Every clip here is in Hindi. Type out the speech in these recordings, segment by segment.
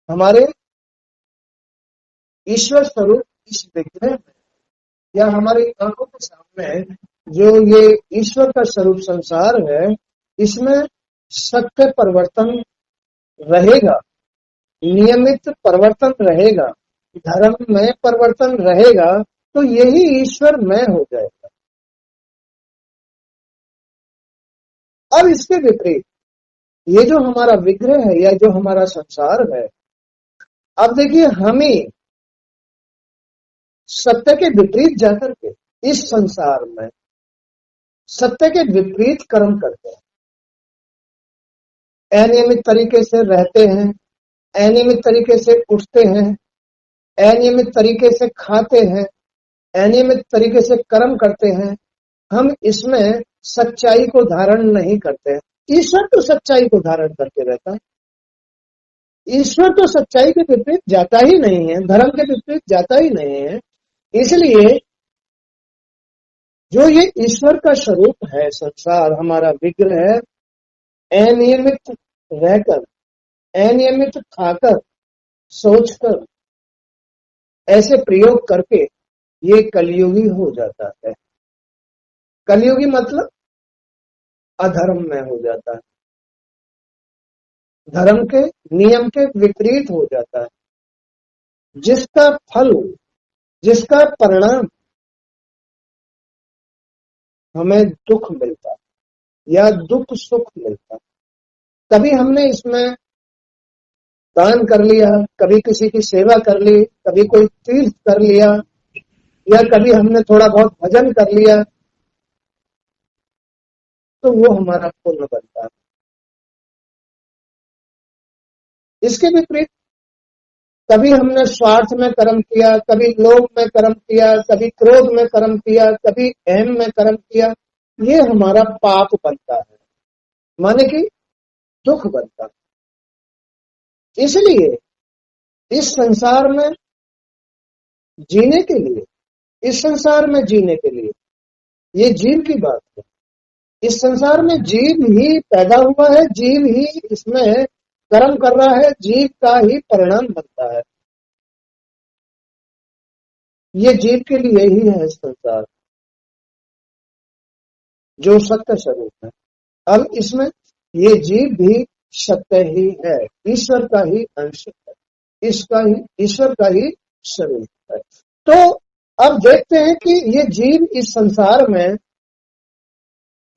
हमारे ईश्वर स्वरूप इस विग्रह में या हमारी आंखों के सामने जो ये ईश्वर का स्वरूप संसार है, इसमें सत्य परिवर्तन रहेगा, नियमित परिवर्तन रहेगा, धर्म में परिवर्तन रहेगा, तो यही ईश्वर में हो जाएगा। अब इसके विपरीत ये जो हमारा विग्रह है या जो हमारा संसार है, अब देखिए हमें सत्य के विपरीत जाकर के इस संसार में सत्य के विपरीत कर्म करते हैं, अनियमित तरीके से रहते हैं, अनियमित तरीके से उठते हैं, अनियमित तरीके से खाते हैं, अनियमित तरीके से कर्म करते हैं। हम इसमें सच्चाई को धारण नहीं करते हैं। ईश्वर तो सच्चाई को धारण करके रहता है, ईश्वर तो सच्चाई के विपरीत जाता ही नहीं है, धर्म के विपरीत जाता ही नहीं है। इसलिए जो ये ईश्वर का स्वरूप है संसार, हमारा विग्रह, अनियमित रहकर, अनियमित खाकर, सोचकर, ऐसे प्रयोग करके ये कलयुगी हो जाता है। कलयुगी मतलब अधर्म में हो जाता है, धर्म के नियम के विपरीत हो जाता है, जिसका फल, जिसका परिणाम हमें दुख मिलता है या दुख सुख मिलता है। कभी हमने इसमें दान कर लिया, कभी किसी की सेवा कर ली, कभी कोई तीर्थ कर लिया, या कभी हमने थोड़ा बहुत भजन कर लिया, तो वो हमारा पुण्य बनता है। इसके विपरीत कभी हमने स्वार्थ में कर्म किया, कभी लोभ में कर्म किया, कभी क्रोध में कर्म किया, कभी अहम में कर्म किया, ये हमारा पाप बनता है, माने कि दुख बनता है। इसलिए इस संसार में जीने के लिए, इस संसार में जीने के लिए, ये जीव की बात है, इस संसार में जीव ही पैदा हुआ है, जीव ही इसमें कर्म कर रहा है, जीव का ही परिणाम बनता है। ये जीव के लिए ही है संसार, जो सत्य स्वरूप है। अब इसमें ये जीव भी सत्य ही है, ईश्वर का ही अंश है, इसका ही ईश्वर का ही स्वरूप है। तो अब देखते हैं कि ये जीव इस संसार में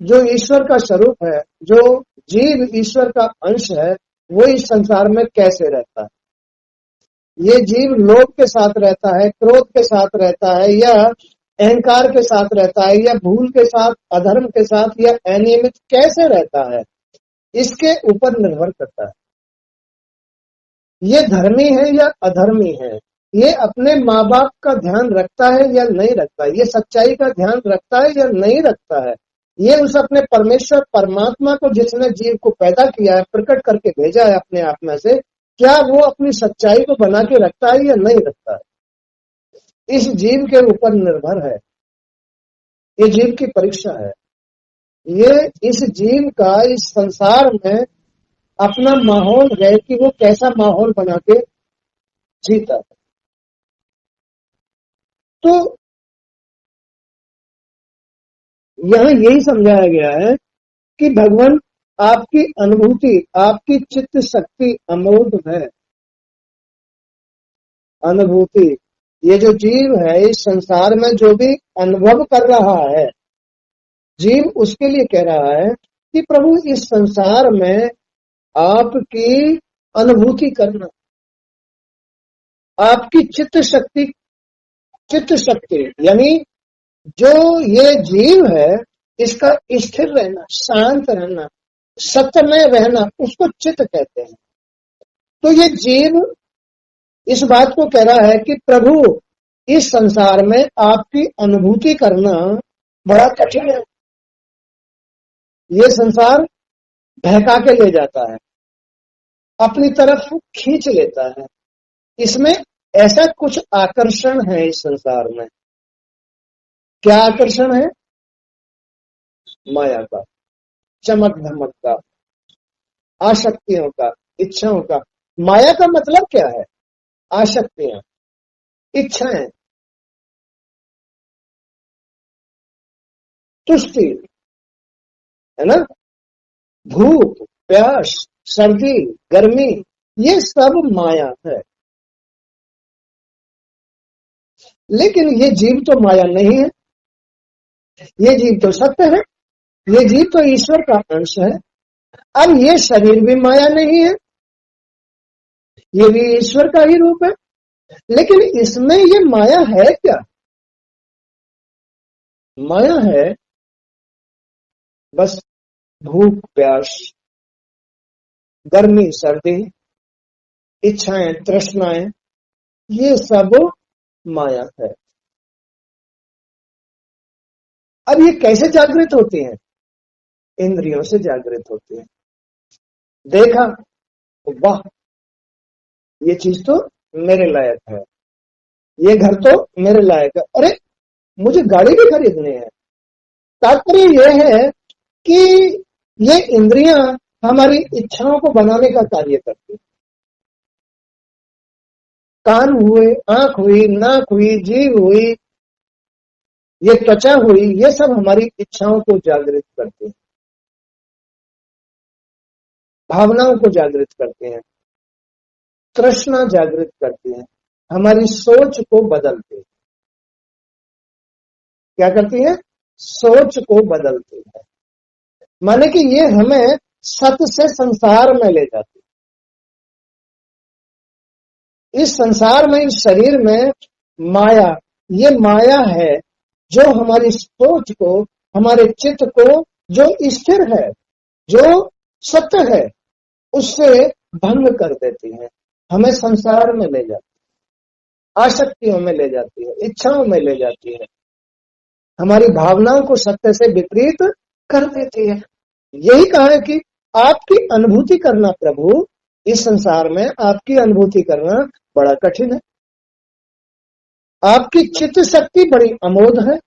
जो ईश्वर का स्वरूप है, जो जीव ईश्वर का अंश है, वो इस संसार में कैसे रहता है। ये जीव लोभ के साथ रहता है, क्रोध के साथ रहता है, या अहंकार के साथ रहता है, या भूल के साथ, अधर्म के साथ, या अनियमित कैसे रहता है, इसके ऊपर निर्भर करता है। ये धर्मी है या अधर्मी है, ये अपने माँ बाप का ध्यान रखता है या नहीं रखता है, ये सच्चाई का ध्यान रखता है या नहीं रखता है, ये उस अपने परमेश्वर परमात्मा को, जिसने जीव को पैदा किया है, प्रकट करके भेजा है अपने आप में से, क्या वो अपनी सच्चाई को बना के रखता है या नहीं रखता है, इस जीव के ऊपर निर्भर है। ये जीव की परीक्षा है, ये इस जीव का इस संसार में अपना माहौल है कि वो कैसा माहौल बना के जीता है। तो यहाँ यही समझाया गया है कि भगवान आपकी अनुभूति, आपकी चित्त शक्ति अमोघ है। अनुभूति, ये जो जीव है इस संसार में जो भी अनुभव कर रहा है, जीव उसके लिए कह रहा है कि प्रभु इस संसार में आपकी अनुभूति करना, आपकी चित्त शक्ति यानी जो ये जीव है इसका स्थिर रहना, शांत रहना, सत्य में रहना, उसको चित्त कहते हैं। तो ये जीव इस बात को कह रहा है कि प्रभु इस संसार में आपकी अनुभूति करना बड़ा कठिन है। ये संसार बहका के ले जाता है, अपनी तरफ खींच लेता है, इसमें ऐसा कुछ आकर्षण है इस संसार में। क्या आकर्षण है? माया का, चमक धमक का, आसक्तियों का, इच्छाओं का, माया का मतलब क्या है? आसक्तियां, इच्छाएं, तुष्टि, है ना, भूख, प्यास, सर्दी, गर्मी, ये सब माया है। लेकिन ये जीव तो माया नहीं है, ये जीव तो सत्य है, ये जीव तो ईश्वर का अंश है। अब ये शरीर भी माया नहीं है, ये भी ईश्वर का ही रूप है। लेकिन इसमें ये माया है क्या? माया है बस भूख, प्यास, गर्मी, सर्दी, इच्छाएं, तृष्णाएं, ये सब माया है। अब ये कैसे जागृत होती हैं? इंद्रियों से जागृत होती हैं। देखा, वाह, ये चीज तो मेरे लायक है, ये घर तो मेरे लायक है, अरे मुझे गाड़ी भी खरीदनी है। तात्पर्य यह है कि ये इंद्रियां हमारी इच्छाओं को बनाने का कार्य करती है। कान हुए, आंख हुई, नाक हुई, जीभ हुई, ये त्वचा हुई, ये सब हमारी इच्छाओं को जागृत करते हैं, भावनाओं को जागृत करते हैं, तृष्णा जागृत करती है, हमारी सोच को बदलते हैं। क्या करती है? सोच को बदलती है। माने कि ये हमें सत से संसार में ले जाती है। इस संसार में, इस शरीर में माया, ये माया है जो हमारी सोच को, हमारे चित्त को, जो स्थिर है, जो सत्य है, उससे भंग कर देती है, हमें संसार में ले जाती है, आसक्तियों में ले जाती है, इच्छाओं में ले जाती है, हमारी भावनाओं को सत्य से विपरीत कर देती है। यही कहा है कि आपकी अनुभूति करना प्रभु, इस संसार में आपकी अनुभूति करना बड़ा कठिन है। आपकी चित्त शक्ति बड़ी अमोघ है।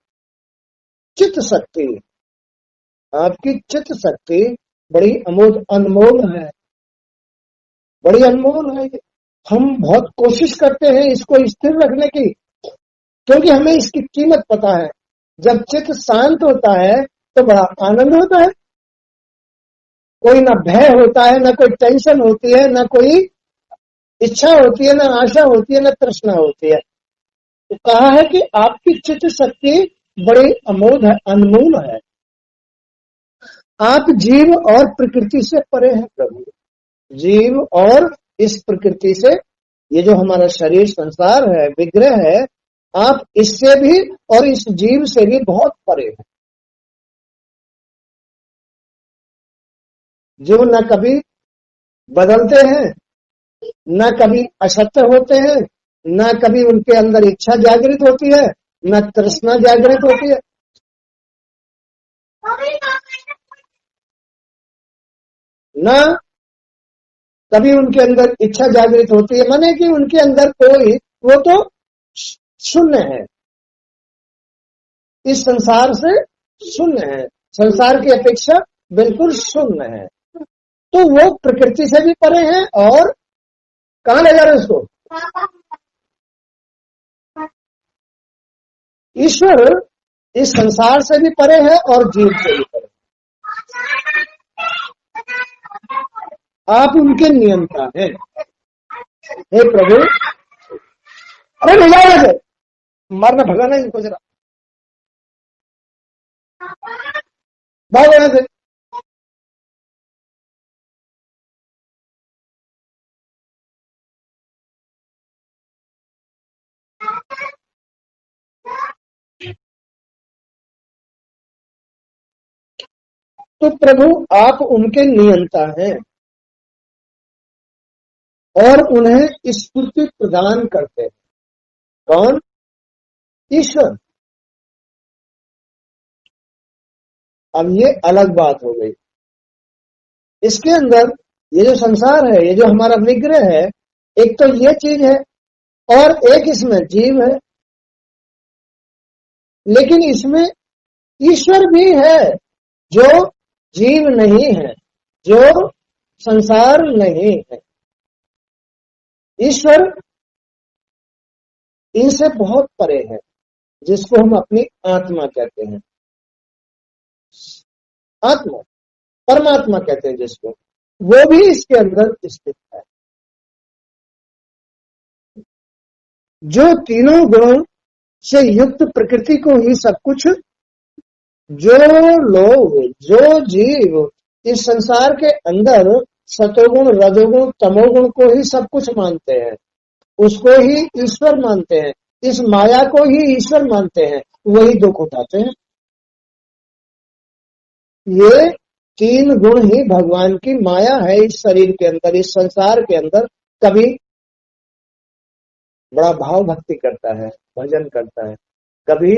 चित्त शक्ति, आपकी चित्त शक्ति बड़ी अमोघ, अनमोल है, बड़ी अनमोल है। हम बहुत कोशिश करते हैं इसको स्थिर रखने की, क्योंकि हमें इसकी कीमत पता है। जब चित्त शांत होता है तो बड़ा आनंद होता है, कोई ना भय होता है, ना कोई टेंशन होती है, ना कोई इच्छा होती है, ना आशा होती है, ना तृष्णा होती है। तो कहा है कि आपकी चित्त शक्ति बड़ी अमोघ है, अनमोल है। आप जीव और प्रकृति से परे हैं प्रभु। जीव और इस प्रकृति से, ये जो हमारा शरीर संसार है, विग्रह है, आप इससे भी और इस जीव से भी बहुत परे हैं। जो न कभी बदलते हैं, न कभी असत्य होते हैं, न कभी उनके अंदर इच्छा जागृत होती है, न तृष्णा जागृत होती है। न कभी उनके अंदर इच्छा जागृत होती है, माने कि उनके अंदर कोई, वो तो शून्य है, इस संसार से शून्य है, संसार की अपेक्षा बिल्कुल शून्य है। तो वो प्रकृति से भी परे हैं। और कहां ले जा रहे हैं उसको? ईश्वर इस संसार से भी परे है और जीव से भी परे। आप उनके नियंता हैं। हे प्रभु, अरे ले जाओ ऐसे, मारना भगाना इनको जरा, भागो यहाँ से। तो प्रभु आप उनके नियंता हैं और उन्हें स्फूर्ति प्रदान करते हैं। कौन? ईश्वर। अब ये अलग बात हो गई। इसके अंदर ये जो संसार है, ये जो हमारा विग्रह है, एक तो ये चीज है और एक इसमें जीव है। लेकिन इसमें ईश्वर भी है जो जीव नहीं है, जो संसार नहीं है। ईश्वर इनसे बहुत परे है, जिसको हम अपनी आत्मा कहते हैं। आत्मा, परमात्मा कहते हैं जिसको, वो भी इसके अंदर स्थित है। जो तीनों गुणों से युक्त प्रकृति को ही सब कुछ, जो लोग, जो जीव इस संसार के अंदर सतोगुण, रजोगुण, तमोगुण को ही सब कुछ मानते हैं, उसको ही ईश्वर मानते हैं, इस माया को ही ईश्वर मानते हैं, वही दुख उठाते हैं। ये तीन गुण ही भगवान की माया है इस शरीर के अंदर, इस संसार के अंदर। कभी बड़ा भाव भक्ति करता है, भजन करता है, कभी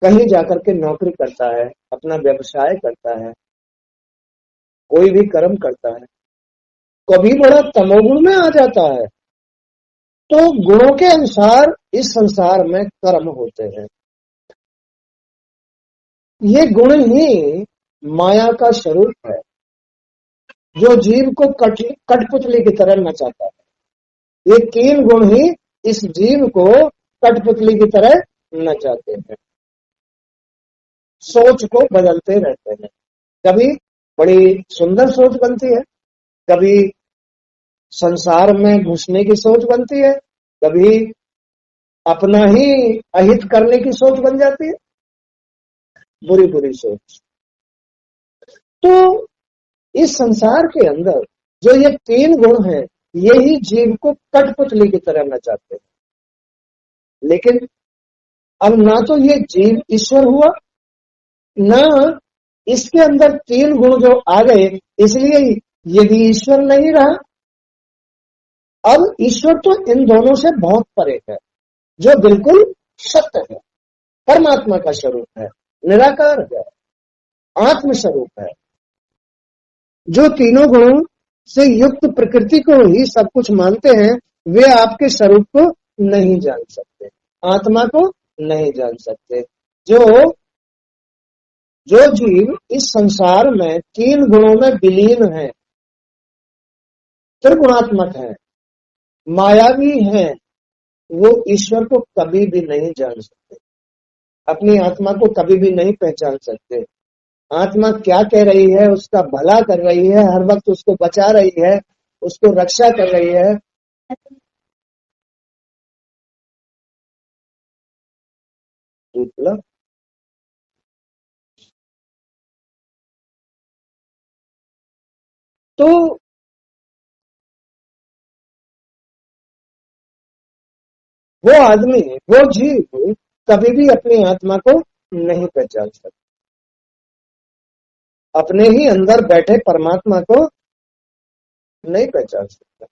कहीं जाकर के नौकरी करता है, अपना व्यवसाय करता है, कोई भी कर्म करता है, कभी बड़ा तमोगुण में आ जाता है। तो गुणों के अनुसार इस संसार में कर्म होते हैं। ये गुण ही माया का स्वरूप है, जो जीव को कठपुतली की तरह नचाता है। ये तीन गुण ही इस जीव को कठपुतली की तरह नचाते हैं, सोच को बदलते रहते हैं। कभी बड़ी सुंदर सोच बनती है, कभी संसार में घुसने की सोच बनती है, कभी अपना ही अहित करने की सोच बन जाती है, बुरी बुरी सोच। तो इस संसार के अंदर जो ये तीन गुण हैं, यही जीव को कठपुतली की तरह नचाते हैं। लेकिन अब ना तो ये जीव ईश्वर हुआ, ना इसके अंदर तीन गुण जो आ गए, इसलिए ये भी ईश्वर नहीं रहा। अब ईश्वर तो इन दोनों से बहुत परे है, जो बिल्कुल सत्य है, परमात्मा का स्वरूप है, निराकार है, आत्म स्वरूप है। जो तीनों गुणों से युक्त प्रकृति को ही सब कुछ मानते हैं, वे आपके स्वरूप को नहीं जान सकते, आत्मा को नहीं जान सकते। जो जीव इस संसार में तीन गुणों में विलीन है, त्रिगुणात्मक है, मायावी है, वो ईश्वर को कभी भी नहीं जान सकते, अपनी आत्मा को कभी भी नहीं पहचान सकते। आत्मा क्या कह रही है, उसका भला कर रही है, हर वक्त उसको बचा रही है, उसको रक्षा कर रही है। तो वो आदमी, वो जीव कभी भी अपनी आत्मा को नहीं पहचान सकता, अपने ही अंदर बैठे परमात्मा को नहीं पहचान सकता,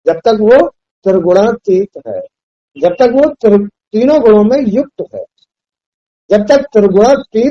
जब तक वो त्रिगुणातीत है, जब तक वो तीनों गुणों में युक्त है, जब तक त्रिगुणातीत